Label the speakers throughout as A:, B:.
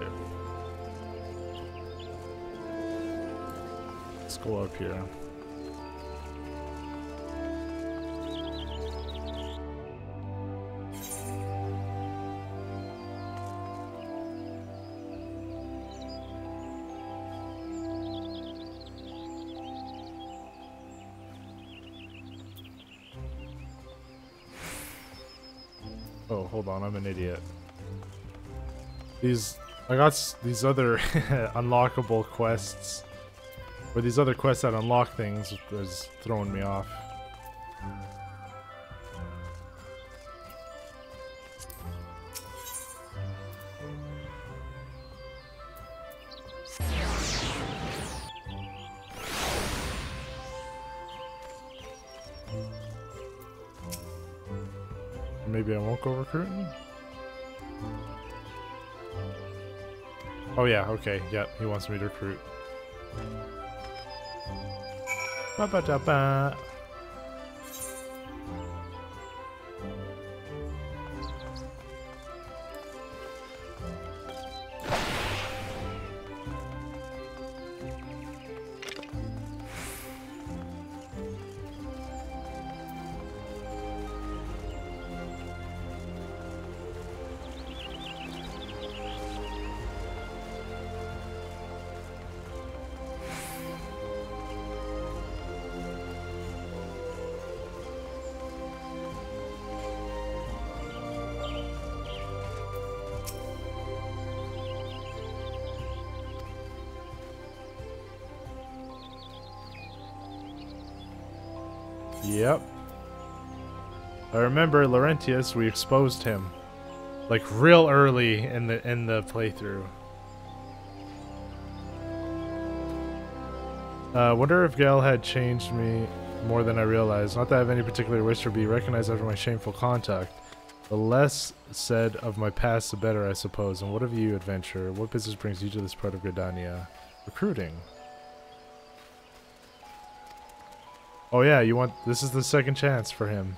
A: Okay. Let's go up here. Oh, hold on, I'm an idiot. I got these other unlockable quests, or these other quests that unlock things was throwing me off. Maybe I won't go recruiting? Oh yeah, okay, yeah, he wants me to recruit. Ba-ba-da-ba. Yep. I remember Laurentius, we exposed him. Like real early in the playthrough. Wonder if Gale had changed me more than I realized. Not that I have any particular wish to be recognized after my shameful contact. The less said of my past, the better, I suppose. And what of you, adventurer? What business brings you to this part of Gridania? Recruiting. Oh yeah, this is the second chance for him.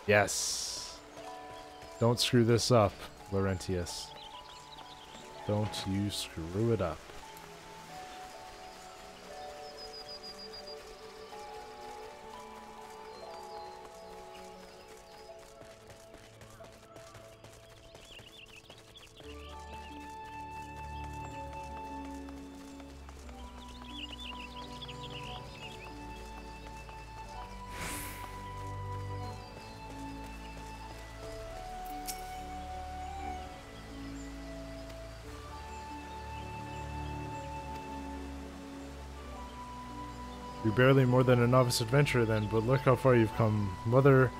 A: Yes. Don't screw this up, Laurentius. Don't you screw it up. You're barely more than a novice adventurer then, but look how far you've come. Mother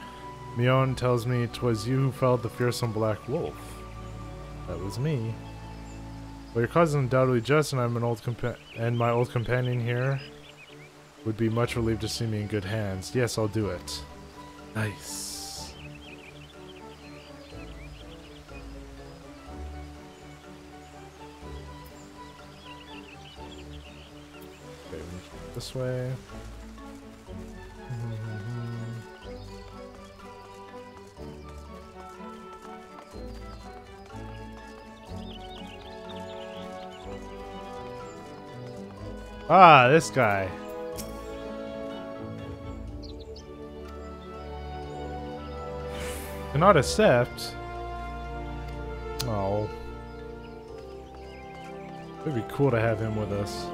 A: Mion tells me 'twas you who felled the fearsome black wolf. That was me. Well, your cause is undoubtedly just, and I'm my old companion here would be much relieved to see me in good hands. Yes, I'll do it. Nice. Okay, this way. Ah, this guy. Cannot accept. Oh. It'd be cool to have him with us.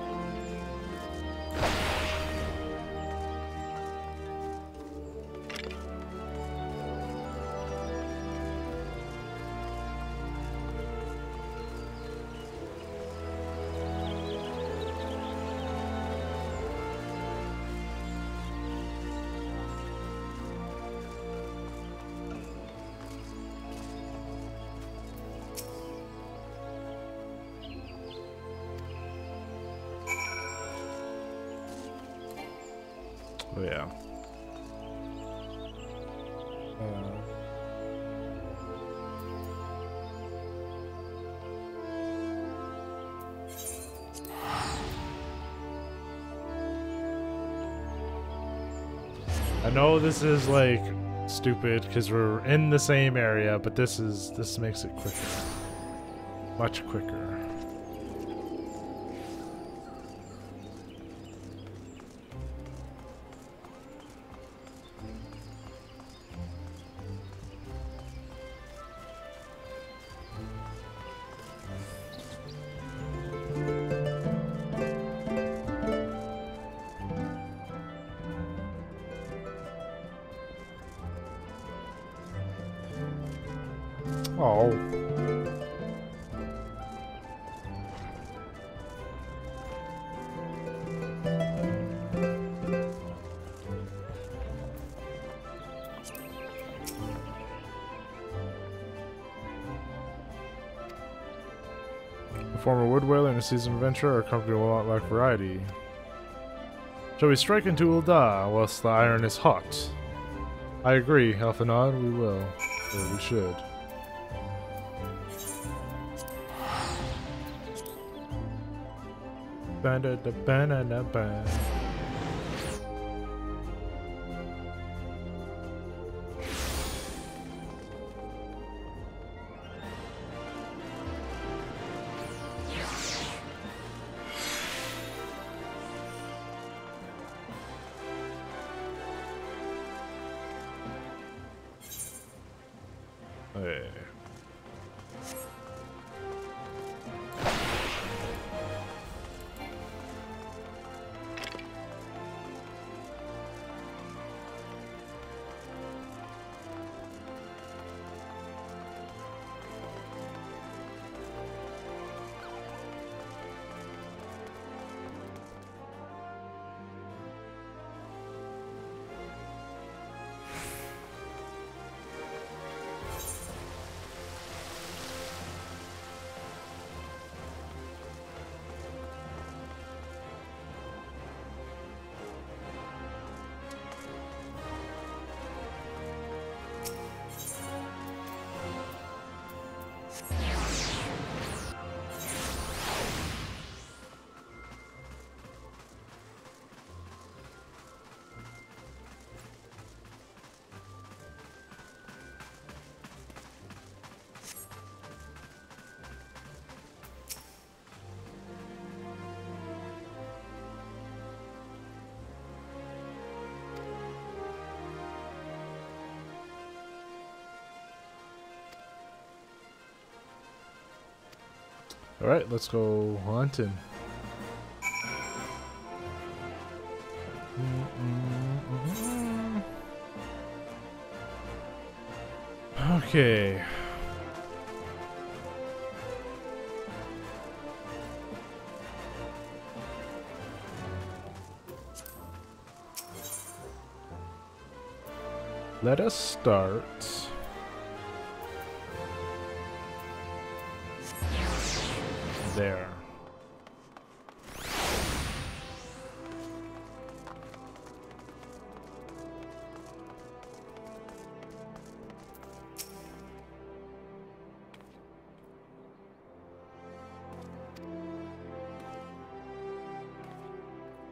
A: Oh yeah. I know this is like stupid because we're in the same area, but this makes it quicker. much quicker. Oh. A former wood whaler and a seasoned adventurer, our company will not lack variety. Shall we strike into Ul'dah whilst the iron is hot? I agree, Elfenod, we will. Or we should. Ba-da-da-ba-da-da-ba. Hey. Alright, let's go hunting. Okay. Let us start. There.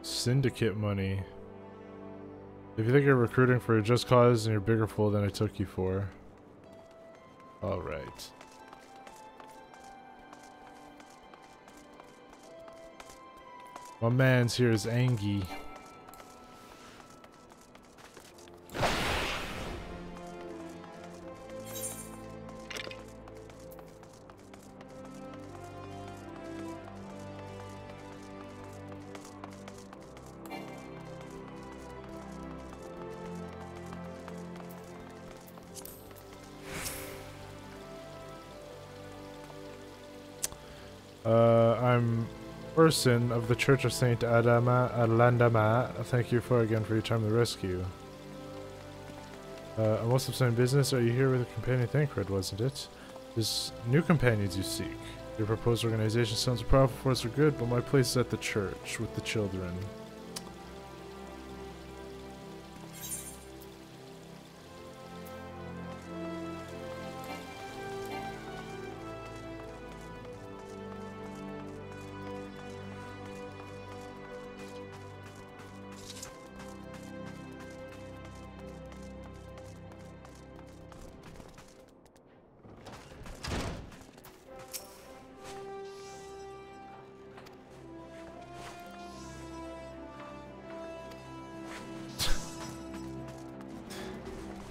A: Syndicate money. If you think you're recruiting for a just cause and you're bigger fool than I took you for. Alright. My man's here is Angie. I'm Urson of the Church of Saint Landama. Thank you again for your time of the rescue. I must have some business. Are you here with a companion Thancred, wasn't it? There's new companions you seek. Your proposed organization sounds a powerful force for good, but my place is at the church with the children.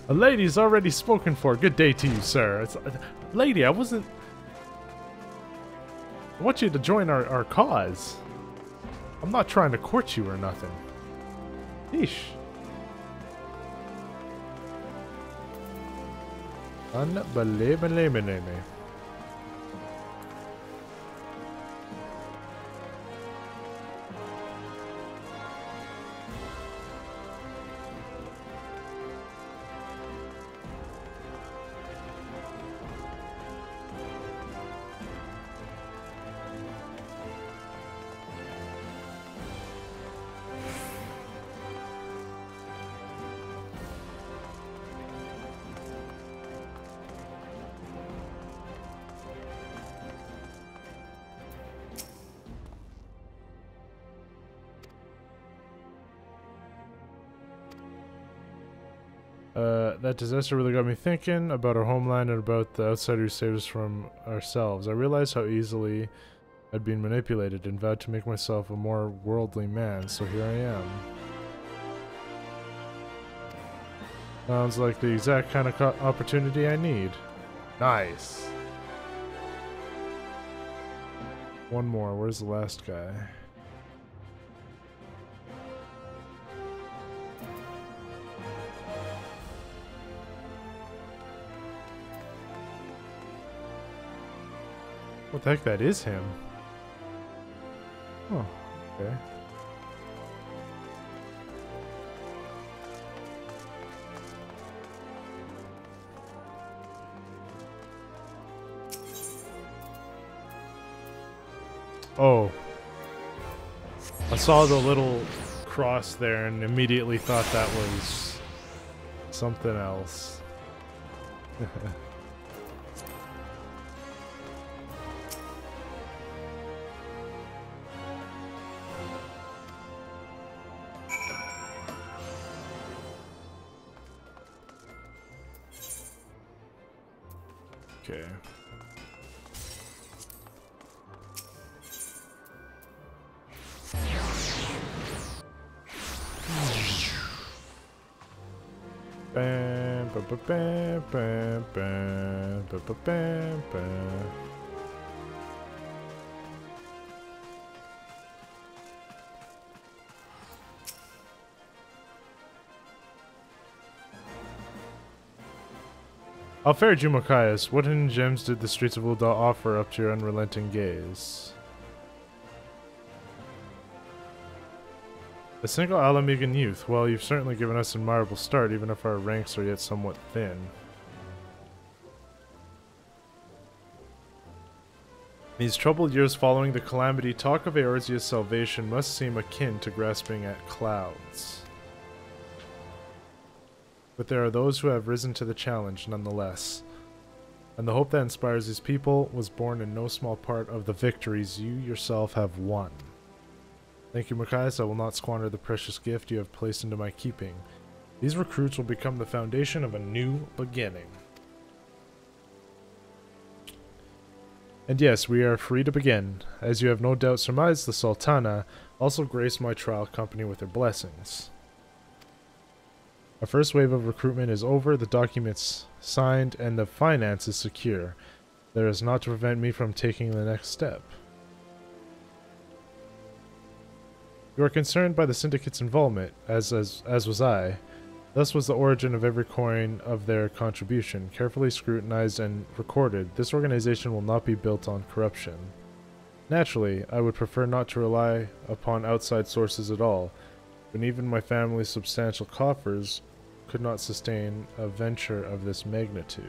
A: A lady's already spoken for. Good day to you, sir. It's, lady, I wasn't... I want you to join our cause. I'm not trying to court you or nothing. Yeesh. Unbelievable. That disaster really got me thinking about our homeland and about the outsider who saved us from ourselves. I realized how easily I'd been manipulated and vowed to make myself a more worldly man, so here I am. Sounds like the exact kind of opportunity I need. Nice. One more. Where's the last guy? What the heck, that is him. Oh, okay. Oh. I saw the little cross there and immediately thought that was something else. Okay. Bam, ba, ba, bam, bam, bam, ba, ba, bam, bam. How fared you, MochaMassiah? What hidden gems did the streets of Ul'dah offer up to your unrelenting gaze? A single Alamegan youth. Well, you've certainly given us an admirable start, even if our ranks are yet somewhat thin. These troubled years following the calamity, talk of Eorzea's salvation must seem akin to grasping at clouds. But there are those who have risen to the challenge nonetheless. And the hope that inspires these people was born in no small part of the victories you yourself have won. Thank you, MochaMassiah. I will not squander the precious gift you have placed into my keeping. These recruits will become the foundation of a new beginning. And yes, we are free to begin. As you have no doubt surmised, the Sultana also graced my trial company with her blessings. Our first wave of recruitment is over, the documents signed, and the finance is secure. There is naught to prevent me from taking the next step. You are concerned by the Syndicate's involvement, as was I. Thus was the origin of every coin of their contribution. Carefully scrutinized and recorded, this organization will not be built on corruption. Naturally, I would prefer not to rely upon outside sources at all, but even my family's substantial coffers could not sustain a venture of this magnitude.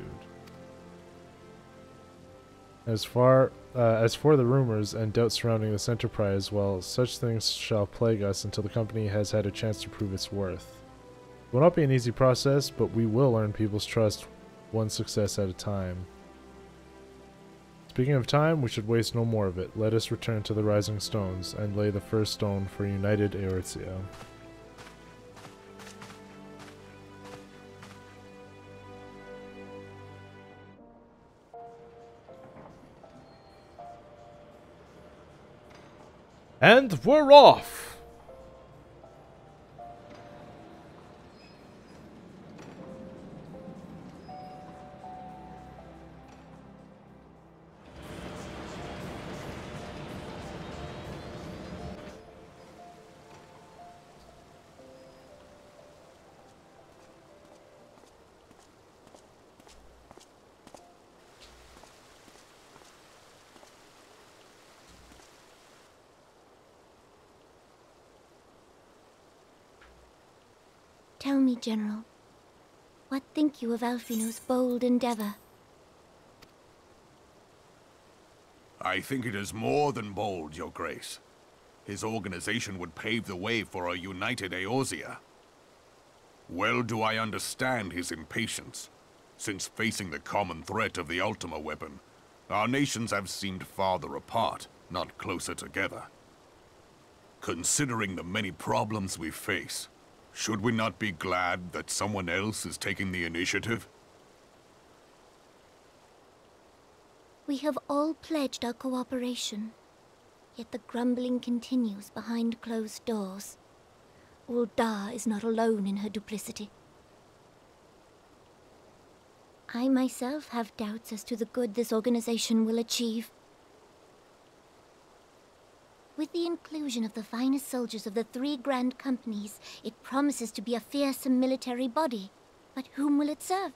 A: As for the rumors and doubts surrounding this enterprise, well, such things shall plague us until the company has had a chance to prove its worth. It will not be an easy process, but we will earn people's trust one success at a time. Speaking of time, we should waste no more of it. Let us return to the Rising Stones and lay the first stone for united Eorzea. And we're off!
B: Tell me, General, what think you of Alfino's bold endeavor?
C: I think it is more than bold, Your Grace. His organization would pave the way for a united Eorzea. Well do I understand his impatience, since facing the common threat of the Ultima weapon, our nations have seemed farther apart, not closer together. Considering the many problems we face, should we not be glad that someone else is taking the initiative?
B: We have all pledged our cooperation, yet the grumbling continues behind closed doors. Ul'dah is not alone in her duplicity. I myself have doubts as to the good this organization will achieve. With the inclusion of the finest soldiers of the 3 grand companies, it promises to be a fearsome military body. But whom will it serve?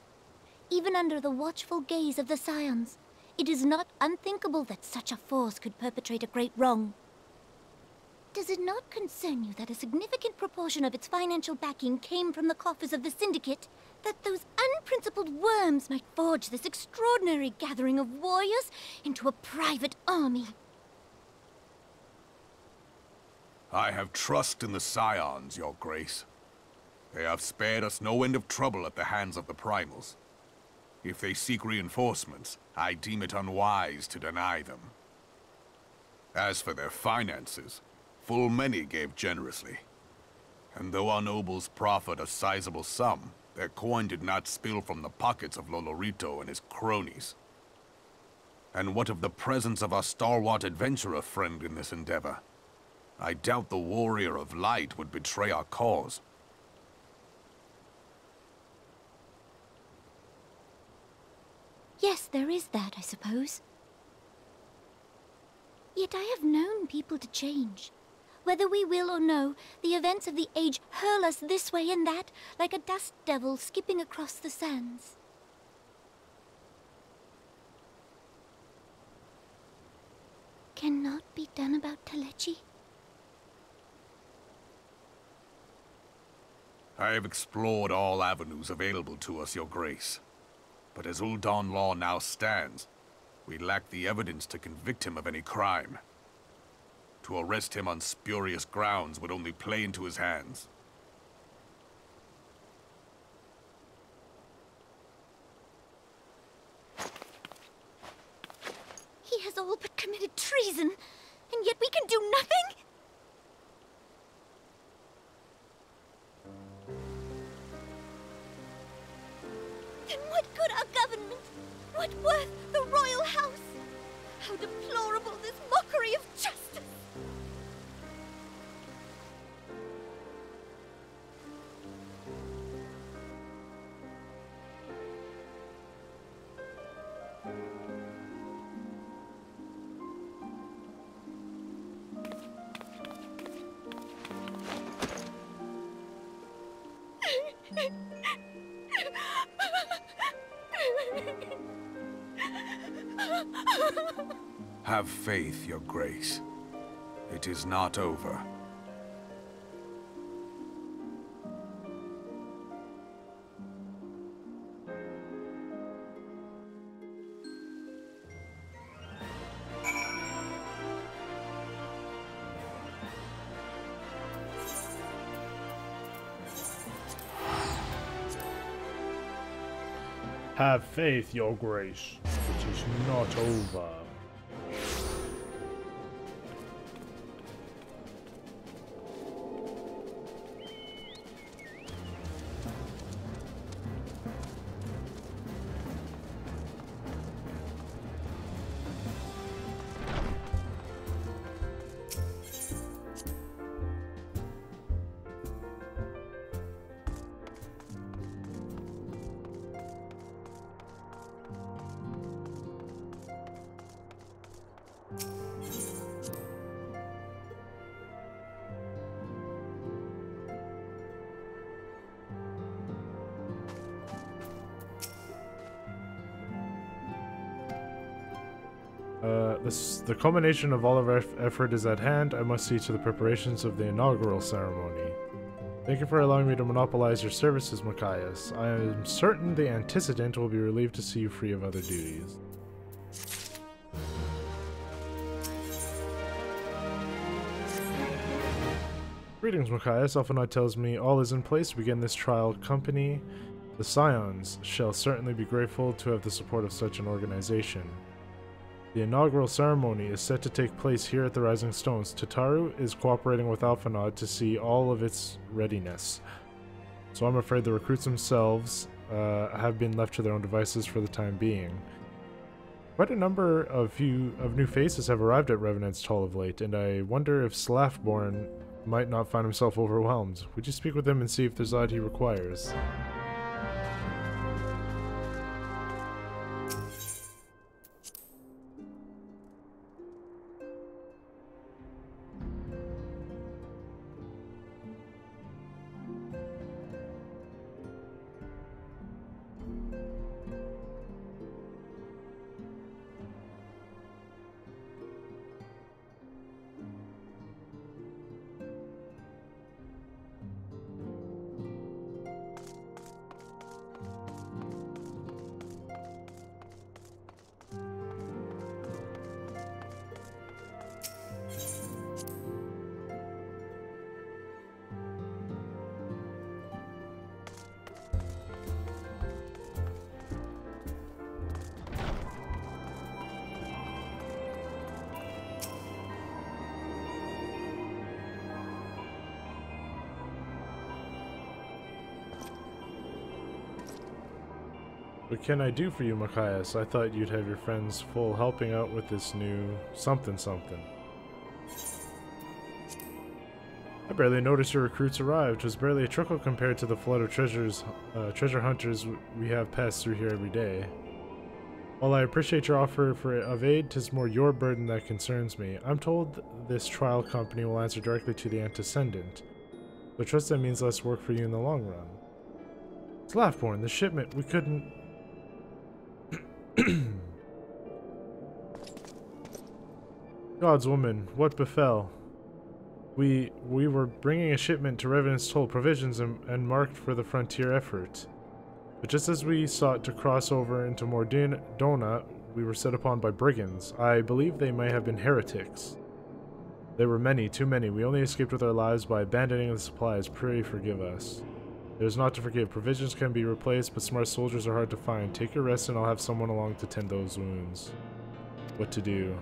B: Even under the watchful gaze of the Scions, it is not unthinkable that such a force could perpetrate a great wrong. Does it not concern you that a significant proportion of its financial backing came from the coffers of the Syndicate? That those unprincipled worms might forge this extraordinary gathering of warriors into a private army?
C: I have trust in the Scions, Your Grace. They have spared us no end of trouble at the hands of the Primals. If they seek reinforcements, I deem it unwise to deny them. As for their finances, full many gave generously. And though our nobles proffered a sizable sum, their coin did not spill from the pockets of Lolorito and his cronies. And what of the presence of our stalwart adventurer friend in this endeavor? I doubt the Warrior of Light would betray our cause.
B: Yes, there is that, I suppose. Yet I have known people to change. Whether we will or no, the events of the age hurl us this way and that, like a dust devil skipping across the sands. Cannot be done about Telechi?
C: I have explored all avenues available to us, Your Grace. But as Ul'dah law now stands, we lack the evidence to convict him of any crime. To arrest him on spurious grounds would only play into his hands.
B: He has all but committed treason, and yet we can do nothing? Then what good our government? What worth the royal house? How deplorable this mockery of justice!
C: Have faith, Your Grace. It is not over.
A: Have faith, Your Grace. It is not over. The culmination of all of our effort is at hand. I must see to the preparations of the inaugural ceremony. Thank you for allowing me to monopolize your services, MochaMassiah. I am certain the antecedent will be relieved to see you free of other duties. Greetings, MochaMassiah. Alphanod tells me all is in place to begin this trial company. The Scions shall certainly be grateful to have the support of such an organization. The inaugural ceremony is set to take place here at the Rising Stones. Tataru is cooperating with Alphanod to see all of its readiness. So I'm afraid the recruits themselves have been left to their own devices for the time being. Quite a number of new faces have arrived at Revenant's Hall of late, and I wonder if Slaffborn might not find himself overwhelmed. Would you speak with him and see if there's aught he requires? What can I do for you, MochaMassiah? I thought you'd have your friends full helping out with this new something. I barely noticed your recruits arrived. It was barely a trickle compared to the flood of treasure hunters we have passed through here every day. While I appreciate your offer of aid, 'tis more your burden that concerns me. I'm told this trial company will answer directly to the antecedent. So trust that means less work for you in the long run. It's Slaffborn, the shipment, we couldn't... God's woman, what befell? We were bringing a shipment to Revenant's Toll, provisions and marked for the frontier effort. But just as we sought to cross over into Mordona, we were set upon by brigands. I believe they may have been heretics. There were many, too many. We only escaped with our lives by abandoning the supplies. Pray forgive us. There's not to forgive. Provisions can be replaced, but smart soldiers are hard to find. Take your rest and I'll have someone along to tend those wounds. What to do?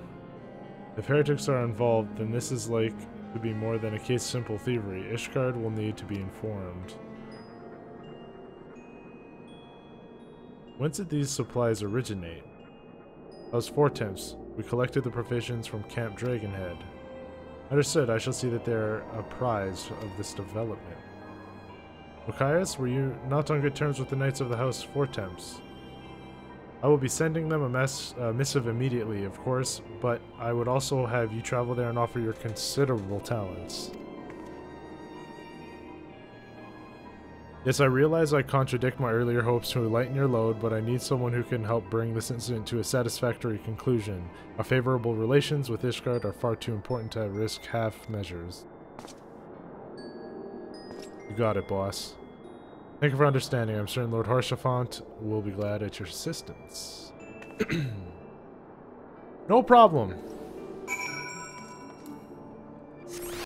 A: If heretics are involved, then this is like to be more than a case of simple thievery. Ishgard will need to be informed. Whence did these supplies originate? That was 4 temps. We collected the provisions from Camp Dragonhead. Understood. I shall see that they are apprised of this development. MochaMassiah, were you not on good terms with the Knights of the House 4 temps? I will be sending them a missive immediately, of course, but I would also have you travel there and offer your considerable talents. Yes, I realize I contradict my earlier hopes to lighten your load, but I need someone who can help bring this incident to a satisfactory conclusion. Our favorable relations with Ishgard are far too important to risk half measures. You got it, boss. Thank you for understanding. I'm certain Lord Haurchefant will be glad at your assistance. No problem.